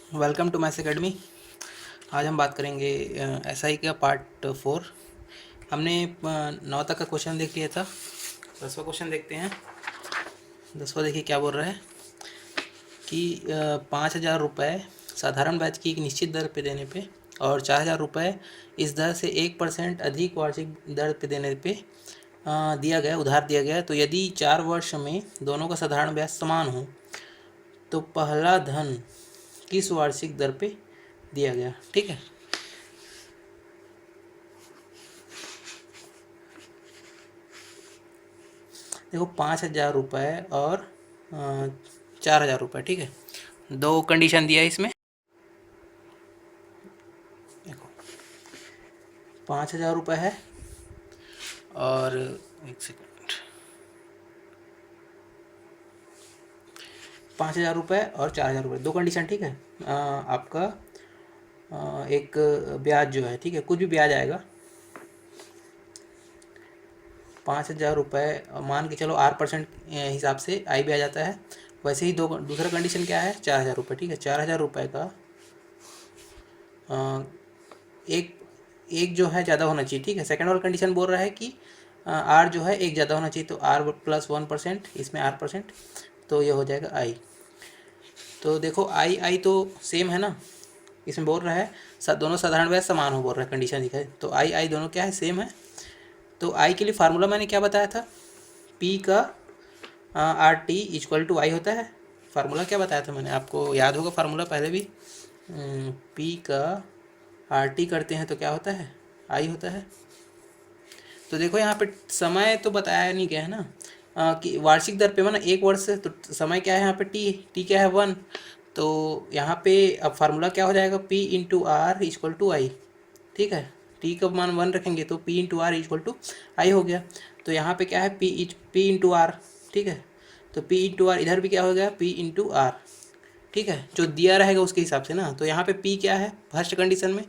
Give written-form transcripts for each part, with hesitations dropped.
Welcome to maths academy. आज हम बात करेंगे एसआई का पार्ट 4। हमने 9 तक का क्वेश्चन देख लिया था। 10वां क्वेश्चन देखते हैं। 10वां देखिए क्या बोल रहा है कि 5,000 रुपये साधारण ब्याज की एक निश्चित दर पे देने पे और 4,000 रुपये इस दर से 1% अधिक वार्षिक दर पे देने पे दिया गया उधार दिया गया। तो यदि 4 वर्ष में दोनों का साधारण ब्याज समान हो तो पहला धन किस वार्षिक दर पे दिया गया। ठीक है, देखो 5,000 रुपये और 4,000 रुपये। ठीक है, दो कंडीशन दिया है इसमें। देखो 5,000 रुपये है और एक सेकंड, 5,000 रुपये और 4,000 रुपये, दो कंडीशन। ठीक है, आपका एक ब्याज जो है, ठीक है, कुछ भी ब्याज आएगा 5,000 रुपये मान के चलो 8% हिसाब से आई ब्याज आता है। वैसे ही दूसरा कंडीशन क्या है, 4,000 रुपये। ठीक है, 4,000 रुपये का एक एक जो है ज़्यादा होना चाहिए। ठीक है, सेकंड वाला कंडीशन बोल रहा है कि आर जो है एक ज़्यादा होना चाहिए, तो आर प्लस 1%, इसमें R%, तो ये हो जाएगा आई। तो देखो आई आई तो सेम है ना, इसमें बोल रहा है दोनों साधारण ब्याज समान हो, बोल रहा है कंडीशन दिखा है, तो आई आई दोनों क्या है, सेम है। तो आई के लिए फार्मूला मैंने क्या बताया था, पी का RT इक्वल टू आई होता है। फार्मूला क्या बताया था मैंने, आपको याद होगा फार्मूला पहले भी। पी का RT करते हैं तो क्या होता है, आई होता है। तो देखो यहाँ पे समय तो बताया नहीं गया है ना, कि वार्षिक दर पे माना एक वर्ष, तो समय क्या है यहाँ पे, टी क्या है 1। तो यहाँ पे अब फार्मूला क्या हो जाएगा, P into R equal to I. ठीक है, टी का मान 1 रखेंगे तो P into R equal to I हो गया। तो यहाँ पे क्या है, P इंटू आर। ठीक है, तो P इंटू आर, इधर भी क्या हो गया, P इंटू आर। ठीक है, जो दिया रहेगा उसके हिसाब से ना। तो यहाँ पे P क्या है फर्स्ट कंडीशन में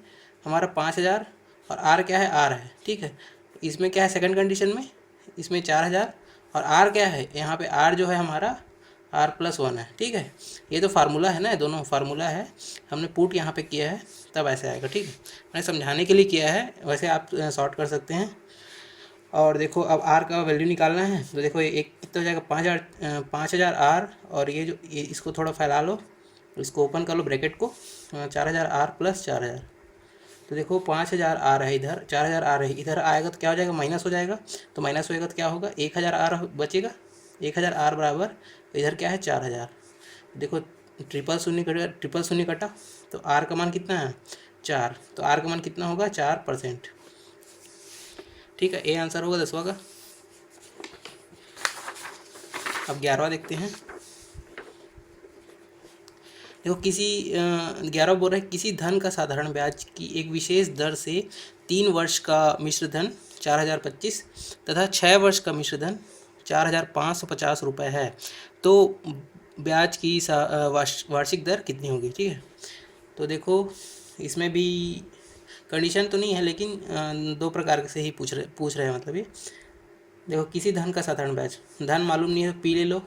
हमारा 5,000 और R क्या है, R है। ठीक है, इसमें क्या है सेकंड कंडीशन में, इसमें 4,000 और R क्या है, यहाँ पे R जो है हमारा R+1 है। ठीक है, ये तो फार्मूला है ना, दोनों फार्मूला है, हमने पुट यहाँ पे किया है तब ऐसे आएगा। ठीक है, मैंने समझाने के लिए किया है, वैसे आप सॉर्ट कर सकते हैं। और देखो अब R का वैल्यू निकालना है, तो देखो एक कितना हो जाएगा, 5,000 R, और ये इसको थोड़ा फैला लो, इसको ओपन कर लो ब्रैकेट को, 4,000 R प्लस 4,000। तो देखो 5,000 R है इधर, 4,000 R है इधर, आएगा तो क्या हो जाएगा, माइनस हो जाएगा। तो माइनस होएगा तो क्या होगा, 1,000 R बचेगा। 1,000 R बराबर, इधर क्या है 4,000। देखो ट्रिपल शून्य कटा, तो R का मान कितना है 4, तो R का मान कितना होगा 4%। ठीक है, ए आंसर होगा 10वां का। अब 11वां देखते हैं। देखो किसी 11 बोल रहा है, किसी धन का साधारण ब्याज की एक विशेष दर से 3 वर्ष का मिश्र धन 4,025 तथा 6 वर्ष का मिश्र धन 4,550 रुपये है, तो ब्याज की वार्षिक दर कितनी होगी। ठीक है, तो देखो इसमें भी कंडीशन तो नहीं है, लेकिन दो प्रकार से ही पूछ रहे हैं, मतलब ये देखो किसी धन का साधारण ब्याज, धन मालूम नहीं है तो पी ले लो,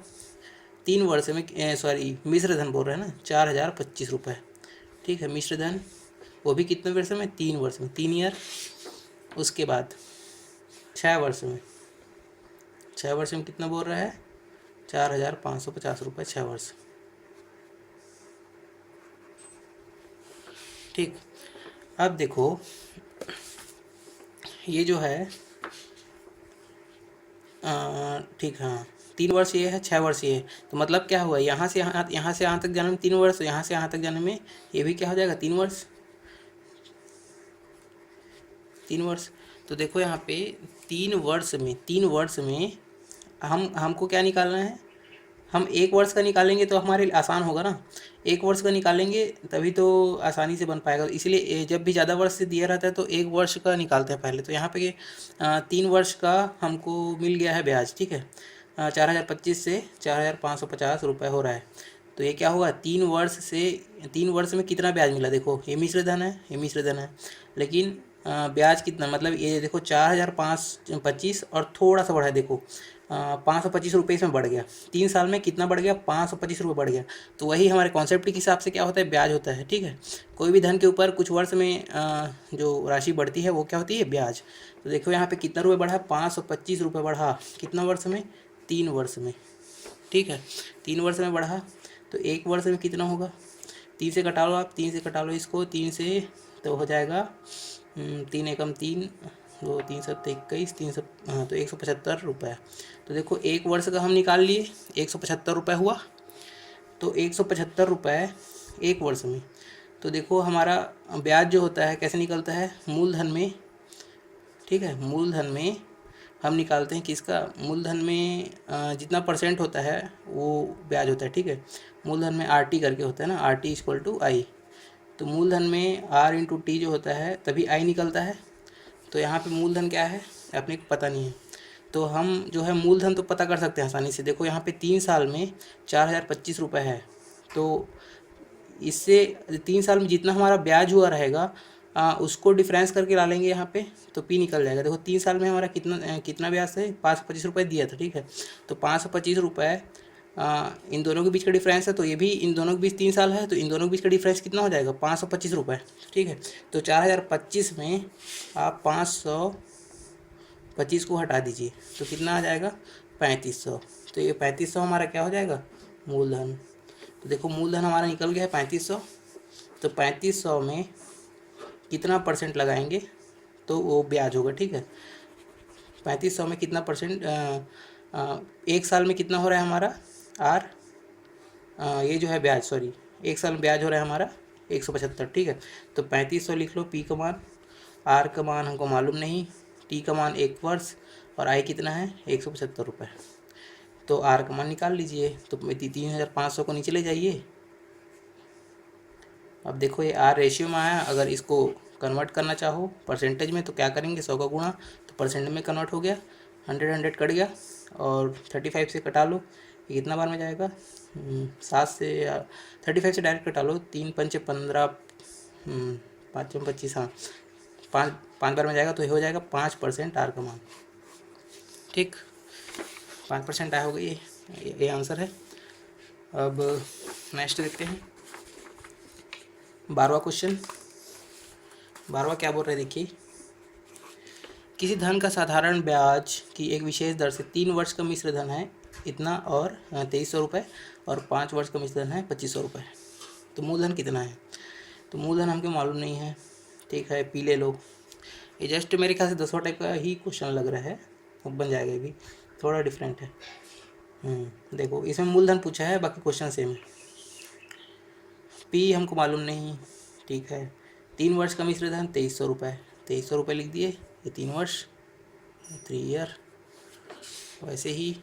3 वर्ष में सॉरी मिश्र धन बोल रहे हैं ना, 4,025 रुपये। ठीक है, मिश्र धन वो भी कितने वर्ष में, 3 वर्ष में, 3 ईयर। उसके बाद 6 वर्ष में, 6 वर्ष में कितना बोल रहा है, 4,550 रुपये 6 वर्ष। ठीक, अब देखो ये जो है ठीक, हाँ 3 वर्ष ये है, 6 वर्ष ये है, तो मतलब क्या हुआ, यहाँ से यहाँ तक जाने में 3 वर्ष, यहाँ से यहाँ तक जाने में ये भी क्या हो जाएगा 3 वर्ष, 3 वर्ष। तो देखो यहाँ पे 3 वर्ष में हमको क्या निकालना है, हम 1 वर्ष का निकालेंगे तो हमारे लिए आसान होगा ना, 1 वर्ष का निकालेंगे तभी तो आसानी से बन पाएगा। इसलिए जब भी ज़्यादा वर्ष से दिया रहता है तो 1 वर्ष का निकालते हैं पहले। तो यहाँ पे 3 वर्ष का हमको मिल गया है ब्याज। ठीक है, 4,025 से 4,550 रुपये हो रहा है, तो ये क्या होगा, 3 वर्ष में कितना ब्याज मिला, देखो ये मिश्र धन है, ये मिश्र धन है, लेकिन ब्याज कितना, मतलब ये देखो 4,525 और थोड़ा सा बढ़ा है, देखो ₹525 इसमें बढ़ गया। 3 साल में कितना बढ़ गया? ₹525 बढ़ गया। तो वही हमारे कॉन्सेप्ट के हिसाब से क्या होता है? ब्याज होता है, ठीक है। कोई भी धन के ऊपर कुछ वर्ष में जो राशि बढ़ती है वो क्या होती है? ब्याज। तो देखो यहाँ पे कितना रुपये बढ़ा? ₹525 बढ़ा। कितना वर्ष में? 3 वर्ष में, ठीक है। 3 वर्ष में बढ़ा तो 1 वर्ष में कितना होगा? 3 से कटा लो आप, 3 से कटा लो इसको, 3 से तो हो जाएगा 3 एकम 3, 2 3 7 21, 3 सब, हाँ तो ₹175। तो देखो 1 वर्ष का हम निकाल लिए, ₹175 हुआ। तो ₹175 1 वर्ष में। तो देखो हमारा ब्याज जो होता है कैसे निकलता है? मूलधन में, ठीक है। मूलधन में हम निकालते हैं किसका? मूलधन में जितना परसेंट होता है वो ब्याज होता है, ठीक है। मूलधन में RT करके होता है ना, RT = I। तो मूलधन में R × T जो होता है तभी I निकलता है। तो यहाँ पे मूलधन क्या है अपने को पता नहीं है, तो हम जो है मूलधन तो पता कर सकते हैं आसानी से। देखो यहाँ पे 3 साल में ₹4025 है। तो इससे 3 साल में जितना हमारा ब्याज हुआ रहेगा उसको डिफरेंस करके ला लेंगे यहाँ पे, तो P निकल जाएगा। देखो 3 साल में हमारा कितना ब्याज है? ₹525 दिया था, ठीक है। तो ₹525 इन दोनों के बीच का डिफरेंस है, तो ये भी इन दोनों के बीच 3 साल है, तो इन दोनों के बीच का डिफरेंस कितना हो जाएगा? ₹525, ठीक है। तो 4025 में आप 525 को हटा दीजिए तो कितना आ जाएगा? 3500। तो ये 3500 हमारा क्या हो जाएगा? मूलधन। तो देखो मूलधन हमारा निकल गया है 3500। तो 3500 में कितना परसेंट लगाएंगे तो वो ब्याज होगा, ठीक है। 3500 में कितना परसेंट? 1 साल में कितना हो रहा है हमारा? ये जो है ब्याज, सॉरी, 1 साल में ब्याज हो रहा है हमारा 175, ठीक है। तो 3500 लिख लो P का मान। R का मान हमको मालूम नहीं, T का मान 1 वर्ष, और I कितना है? ₹175। तो R का मान निकाल लीजिए। तो 3500 को नीचे ले जाइए। अब देखो ये R रेशियो में आया। अगर इसको कन्वर्ट करना चाहो परसेंटेज में तो क्या करेंगे? 100 का गुणा, तो परसेंट में कन्वर्ट हो गया। 100 कट गया और 35 से कटा लो, ये कितना बार में जाएगा? 7 से 35 से डायरेक्ट कटा लो। 3 पंचे 15, 5 25, हाँ 5 बार में जाएगा, तो ये हो जाएगा 5% R का मान, ठीक। 5% आया होगा, ये आंसर है। अब नेक्स्ट देखते हैं 12वां क्वेश्चन। 12वां क्या बोल रहे हैं देखिए। किसी धन का साधारण ब्याज की एक विशेष दर से 3 वर्ष का मिश्र धन है इतना, और ₹2300, और 5 वर्ष का मिश्र धन है ₹2500। तो मूलधन कितना है? तो मूलधन हमको मालूम नहीं है, ठीक है। P ले लो। ये जस्ट मेरे ख्याल से 10वां टाइप का ही क्वेश्चन लग रहा है, अब बन जाएगा। भी थोड़ा डिफरेंट है। देखो इसमें मूलधन पूछा है, बाकी क्वेश्चन सेम है। P हमको मालूम नहीं, ठीक है। 3 वर्ष का मिश्र धन ₹2300, ₹2300 लिख दिए। ये 3 वर्ष, 3 ईयर। वैसे ही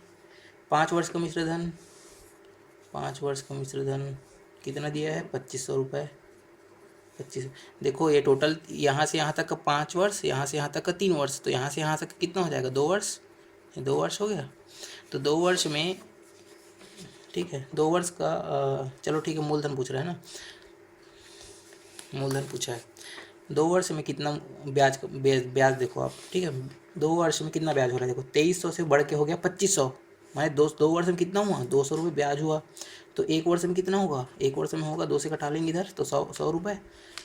5 वर्ष का मिश्र धन, 5 वर्ष का मिश्र धन कितना दिया है? ₹2500। 25। देखो ये टोटल यहाँ से यहाँ तक का 5 वर्ष, यहाँ से यहाँ तक का 3 वर्ष, तो यहाँ से यहाँ तक कितना हो जाएगा? 2 वर्ष। ये 2 वर्ष हो गया। तो 2 वर्ष में, ठीक है, 2 वर्ष का चलो ठीक है, मूलधन पूछ रहा है ना, मूलधन पूछा है। 2 वर्ष में कितना ब्याज देखो आप, ठीक है। 2 वर्ष में कितना ब्याज हो रहा है? देखो 2300 से बढ़ के हो गया 2500, माने 2 वर्ष में कितना हुआ? ₹200 ब्याज हुआ। तो 1 वर्ष में कितना होगा? 1 वर्ष में होगा, 2 से कटा लेंगे इधर, तो 100 रुपये,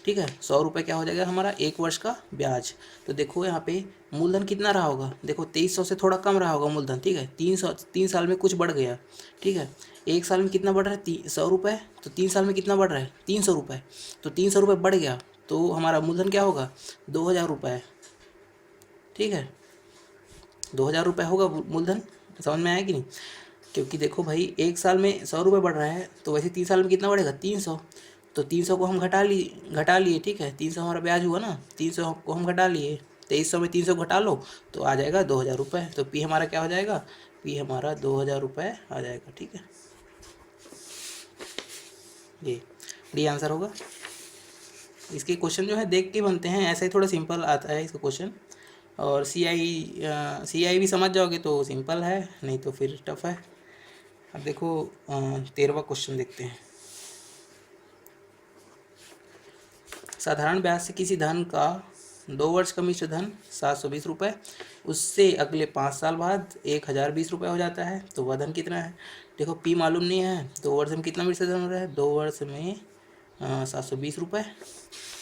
ठीक है। ₹100 क्या हो जाएगा हमारा? 1 वर्ष का ब्याज। तो देखो यहाँ पे मूलधन कितना रहा होगा? देखो 2300 से थोड़ा कम रहा होगा मूलधन, ठीक है। 3 साल में कुछ बढ़ गया, ठीक है। 1 साल में कितना बढ़ रहा है? ₹100। तो 3 साल में कितना बढ़ रहा है? ₹300। तो ₹300 बढ़ गया, तो हमारा मूलधन क्या होगा? ₹2000, ठीक है। ₹2000 होगा मूलधन। समझ में आया कि नहीं? क्योंकि देखो भाई 1 साल में ₹100 बढ़ रहा है, तो वैसे 3 साल में कितना बढ़ेगा? 300। तो 300 को हम घटा लिए, ठीक है। 300 हमारा ब्याज हुआ ना, 300 को हम घटा लिए। 2300 में 300 घटा लो तो आ जाएगा ₹2000। तो P हमारा क्या हो जाएगा? P हमारा ₹2000 आ जाएगा, ठीक है। ये डी आंसर होगा। इसके क्वेश्चन जो है देख के बनते हैं, ऐसा ही थोड़ा सिंपल आता है इसका क्वेश्चन। और CI भी समझ जाओगे तो सिंपल है, नहीं तो फिर टफ है। अब देखो 13वां क्वेश्चन देखते हैं। साधारण ब्याज से किसी धन का 2 वर्ष का मिश्र धन ₹720, उससे अगले 5 साल बाद 1020 रुपये हो जाता है। तो वह धन कितना है? देखो पी मालूम नहीं है, 2 वर्ष में कितना विसर्जन हो रहा है? 2 वर्ष में 720 रुपये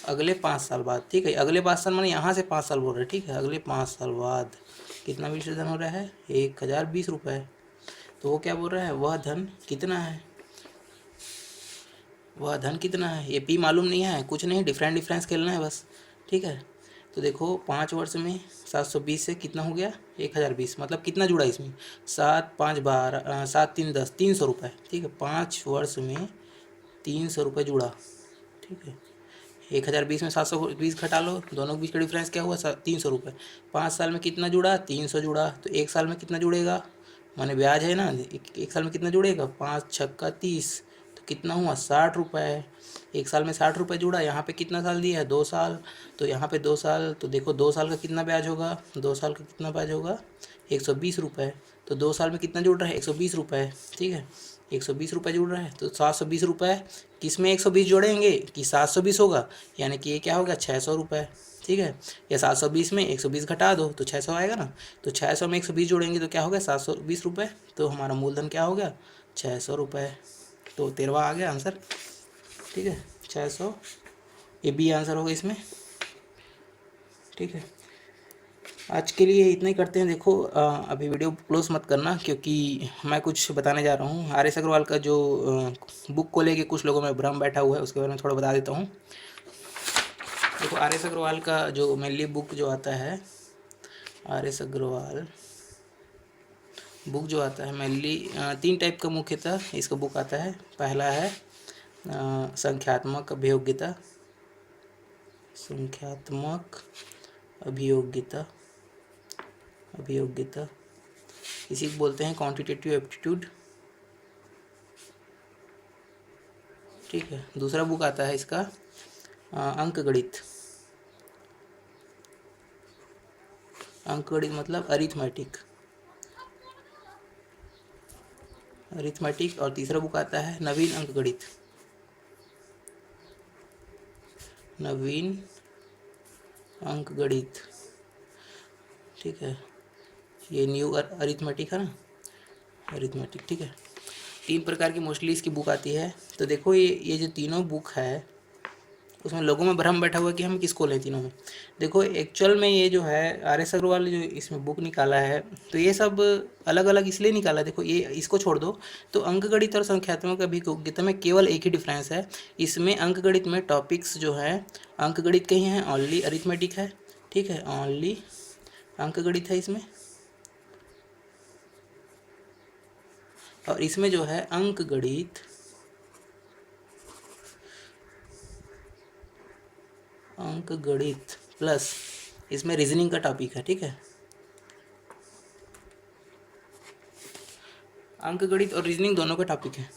अगले 5 साल बाद। ठीक है, अगले 5 साल माने यहाँ से 5 साल बोल रहे हैं। ठीक है, अगले 5 साल बाद कितना विसर्जन हो रहा है? 1020 रुपये। तो वो क्या बोल रहा है? वह धन कितना है? वह धन कितना है? ये पी मालूम नहीं है, कुछ नहीं, डिफरेंस खेलना है बस। ठीक है, तो देखो 5 वर्ष में 720 से कितना हो गया? 1020। मतलब कितना जुड़ा इसमें? 7 5 12 7 3 10, 300 रुपये। ठीक है, 5 वर्ष में 300 रुपये जुड़ा। ठीक है, 1020 में 720 घटा लो, दोनों के बीच का डिफरेंस क्या हुआ? 300 रुपये। 5 साल में कितना जुड़ा? 300 जुड़ा। तो 1 साल में कितना जुड़ेगा? माने ब्याज है ना, एक साल में कितना जुड़ेगा? 5 छक्का 30, तो कितना हुआ? 60 रुपये। 1 साल में 60 रुपये जुड़ा। यहाँ पे कितना साल दिया है? 2 साल। तो यहाँ पे 2 साल, तो देखो 2 साल का कितना ब्याज होगा? 2 साल का कितना ब्याज होगा? 120 रुपये। तो 2 साल में कितना जुड़ रहा है? 120 रुपये। ठीक है, 120 रुपये जुड़ रहा है। तो 720 रुपये किस में 120 जोड़ेंगे कि 720 होगा, यानी कि ये क्या हो गया? 600 रुपये। ठीक है, या 720 में 120 घटा दो तो 600 आएगा ना। तो 600 में 120 जोड़ेंगे तो क्या हो गया? 720 रुपये। तो हमारा मूलधन क्या हो गया? 600 रुपये। तो 13वां आ गया आंसर। ठीक है, 600, ये बी आंसर होगा इसमें। ठीक है, आज के लिए इतना ही करते हैं। देखो अभी वीडियो क्लोज मत करना, क्योंकि मैं कुछ बताने जा रहा हूँ। आर.एस. अग्रवाल का जो बुक को लेके कुछ लोगों में भ्रम बैठा हुआ है, उसके बारे में थोड़ा बता देता हूँ। देखो आर.एस. अग्रवाल का जो मेनली बुक जो आता है, आर.एस. अग्रवाल बुक जो आता है मेनली 3 टाइप का मुख्यतः इसका बुक आता है। पहला है संख्यात्मक अभियोग्यता, संख्यात्मक अभियोग्यता, अभियोग्यता इसी को बोलते हैं क्वांटिटेटिव एप्टीट्यूड। ठीक है, दूसरा बुक आता है इसका अंकगणित। अंकगणित मतलब अरिथमेटिक, अरिथमेटिक। और तीसरा बुक आता है नवीन अंकगणित, नवीन अंकगणित। ठीक है, ये न्यू अरिथमेटिक है ना, अरिथमेटिक। ठीक है, 3 प्रकार की मोस्टली इसकी बुक आती है। तो देखो ये जो तीनों बुक है, उसमें लोगों में भ्रम बैठा हुआ है कि हम किसको लें तीनों में। देखो एक्चुअल में ये जो है आर.एस. अग्रवाल जो इसमें बुक निकाला है, तो ये सब अलग अलग इसलिए निकाला। देखो ये इसको छोड़ दो, तो अंकगणित और संख्यात्मक अभियोग्यता में केवल एक ही डिफरेंस है। इसमें अंकगणित में टॉपिक्स जो है अंकगणित के ही हैं, ओनली अरिथमेटिक है। ठीक है, ओनली अंकगणित है इसमें। और इसमें जो है अंकगणित, अंकगणित प्लस इसमें रीजनिंग का टॉपिक है। ठीक है, अंकगणित और रीजनिंग दोनों का टॉपिक है।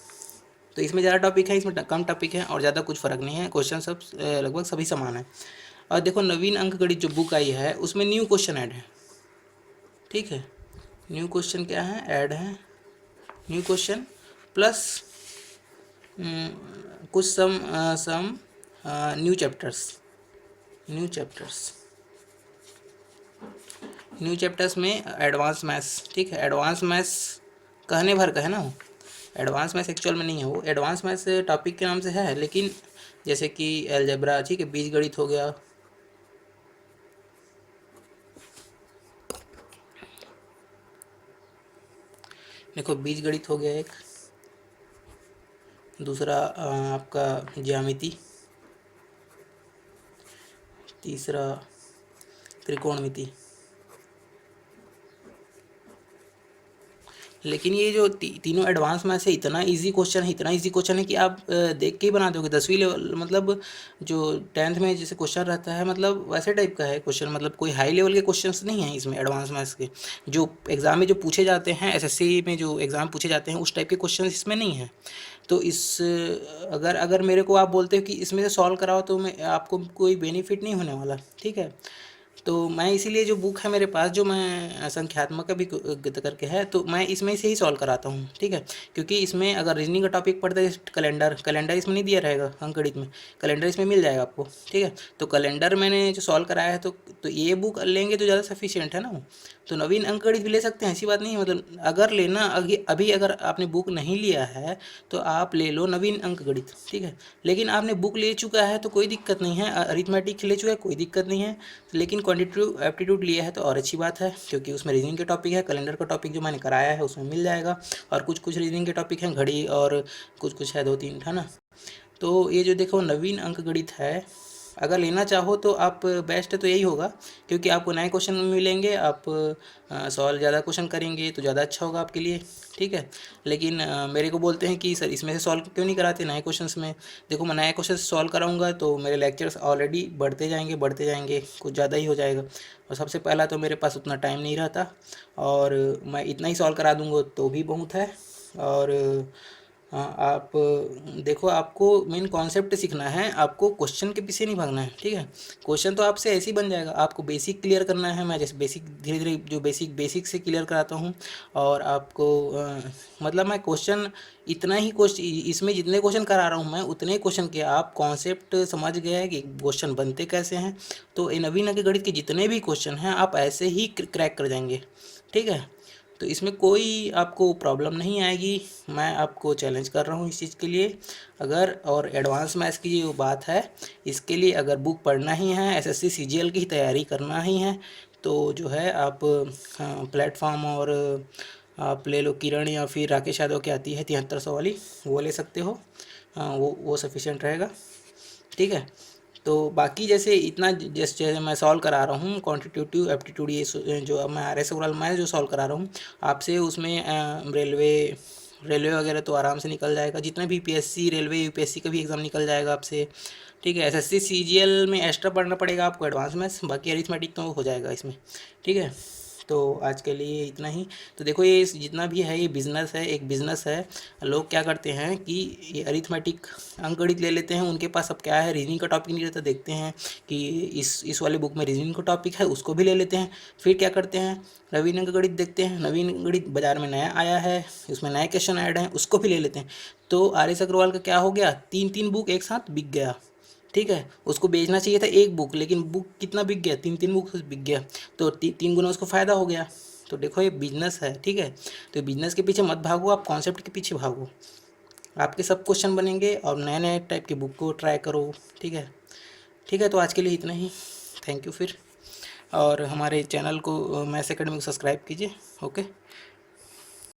तो इसमें ज़्यादा टॉपिक है, इसमें कम टॉपिक है, और ज़्यादा कुछ फ़र्क नहीं है। क्वेश्चन सब लगभग सभी समान है। और देखो नवीन अंकगणित जो बुक आई है, उसमें न्यू क्वेश्चन ऐड है। ठीक है, न्यू क्वेश्चन क्या है? ऐड है न्यू क्वेश्चन, प्लस कुछ some new chapters, new chapters में एडवांस मैथ्स। ठीक है, एडवांस मैथ्स कहने भर का है ना, एडवांस मैथ्स एक्चुअल में नहीं है। वो एडवांस मैथ्स टॉपिक के नाम से है, लेकिन जैसे कि अलजेब्रा, ठीक है, बीजगणित हो गया, देखो बीजगणित हो गया एक, दूसरा आपका ज्यामिति, तीसरा त्रिकोणमिति। लेकिन ये जो तीनों एडवांस मैथ्स है, इतना इजी क्वेश्चन है, इतना इजी क्वेश्चन है कि आप देख के ही बना दोगे। 10वीं लेवल मतलब जो 10th में जैसे क्वेश्चन रहता है, मतलब वैसे टाइप का है क्वेश्चन। मतलब कोई हाई लेवल के क्वेश्चंस नहीं हैं इसमें एडवांस मैथ्स के। जो एग्ज़ाम में जो पूछे जाते हैं, एसएससी में जो एग्ज़ाम पूछे जाते हैं, उस टाइप के क्वेश्चन इसमें नहीं है। तो इस अगर मेरे को आप बोलते हो कि इसमें से सॉल्व कराओ, तो मैं आपको कोई बेनिफिट नहीं होने वाला। ठीक है, तो मैं इसीलिए जो बुक है मेरे पास, जो मैं संख्यात्मक भी करके है, तो मैं इसमें से ही सॉल्व कराता हूँ, ठीक है। क्योंकि इसमें अगर रीजनिंग का टॉपिक पढ़ते हैं, कैलेंडर इसमें नहीं दिया रहेगा अंकगणित में, कैलेंडर इसमें मिल जाएगा आपको, ठीक है। तो कैलेंडर मैंने जो सॉल्व कराया है, तो ये बुक लेंगे तो ज़्यादा सफिशियंट है ना वो। तो नवीन अंकगणित भी ले सकते हैं, ऐसी बात नहीं है। मतलब अगर लेना अभी अगर आपने बुक नहीं लिया है तो आप ले लो नवीन अंकगणित, ठीक है। लेकिन आपने बुक ले चुका है तो कोई दिक्कत नहीं है, अरिथमेटिक ले चुका है कोई दिक्कत नहीं है, लेकिन क्वांटिटेटिव एप्टीट्यूड लिया है तो और अच्छी बात है, क्योंकि उसमें रीजनिंग के टॉपिक है। कैलेंडर का टॉपिक जो मैंने कराया है उसमें मिल जाएगा, और कुछ कुछ रीजनिंग के टॉपिक हैं, घड़ी और कुछ कुछ है, 2-3 है ना। तो ये जो देखो नवीन अंकगणित है, अगर लेना चाहो तो आप बेस्ट तो यही होगा, क्योंकि आपको नए क्वेश्चन मिलेंगे, आप सॉल्व ज़्यादा क्वेश्चन करेंगे तो ज़्यादा अच्छा होगा आपके लिए, ठीक है। लेकिन मेरे को बोलते हैं कि सर इसमें से सॉल्व क्यों नहीं कराते नए क्वेश्चंस में। देखो मैं नए क्वेश्चन सॉल्व कराऊंगा तो मेरे लेक्चर्स ऑलरेडी बढ़ते जाएंगे, कुछ ज़्यादा ही हो जाएगा। और सबसे पहला तो मेरे पास उतना टाइम नहीं रहता, और मैं इतना ही सॉल्व करा दूंगा तो भी बहुत है। और हाँ, आप देखो, आपको मेन कॉन्सेप्ट सीखना है, आपको क्वेश्चन के पीछे नहीं भागना है, ठीक है। क्वेश्चन तो आपसे ऐसे ही बन जाएगा, आपको बेसिक क्लियर करना है। मैं जैसे बेसिक धीरे धीरे जो बेसिक से क्लियर कराता हूँ, और आपको मतलब मैं क्वेश्चन इतना ही क्वेश्चन, इसमें जितने क्वेश्चन करा रहा हूँ मैं उतने क्वेश्चन के आप कॉन्सेप्ट समझ गए हैं कि क्वेश्चन बनते कैसे हैं, तो ये नवीन अंकगणित के जितने भी क्वेश्चन हैं आप ऐसे ही क्रैक कर जाएंगे, ठीक है। तो इसमें कोई आपको प्रॉब्लम नहीं आएगी, मैं आपको चैलेंज कर रहा हूँ इस चीज़ के लिए। अगर और एडवांस मैथ्स की जो बात है, इसके लिए अगर बुक पढ़ना ही है, एसएससी सीजीएल की तैयारी करना ही है, तो जो है आप प्लेटफॉर्म और आप ले लो किरण या फिर राकेश यादव की आती है 7300 वाली, वो ले सकते हो। वो सफिशिएंट रहेगा, ठीक है। तो बाकी जैसे इतना जैसे मैं सॉल्व करा रहा हूँ क्वांटिटेटिव एप्टीट्यूड, ये जो अब मैं RS ओवरऑल मैं जो सॉल्व करा रहा हूँ आपसे, उसमें रेलवे वगैरह तो आराम से निकल जाएगा, जितने भी PSC रेलवे UPSC का भी एग्ज़ाम निकल जाएगा आपसे, ठीक है। SSC CGL में एक्स्ट्रा पढ़ना पड़ेगा आपको एडवांस मैथ्स, बाकी अरिथमेटिक तो हो जाएगा इसमें, ठीक है। तो आज के लिए इतना ही। तो देखो ये जितना भी है ये बिज़नेस है, एक बिज़नेस है। लोग क्या करते हैं कि ये अरिथमेटिक अंकगणित ले लेते हैं, उनके पास अब क्या है रीजनिंग का टॉपिक नहीं रहता, देखते हैं कि इस वाले बुक में रीजनिंग का टॉपिक है, उसको भी ले लेते हैं। फिर क्या करते हैं, नवीन अंकगणित देखते हैं, नवीन अंकगणित बाज़ार में नया आया है, उसमें नए क्वेश्चन ऐड हैं, उसको भी ले लेते हैं। तो RS अग्रवाल का क्या हो गया, 3-3 बुक एक साथ बिक गया, ठीक है। उसको बेचना चाहिए था एक बुक, लेकिन बुक कितना बिक गया, 3-3 बुक बिक गया, तो 3 गुना उसको फ़ायदा हो गया। तो देखो ये बिजनेस है, ठीक है। तो बिजनेस के पीछे मत भागो, आप कॉन्सेप्ट के पीछे भागो, आपके सब क्वेश्चन बनेंगे, और नए नए टाइप की बुक को ट्राई करो, ठीक है। ठीक है, तो आज के लिए इतना ही, थैंक यू फिर। और हमारे चैनल को मैथ्स एकेडमी को सब्सक्राइब कीजिए, ओके।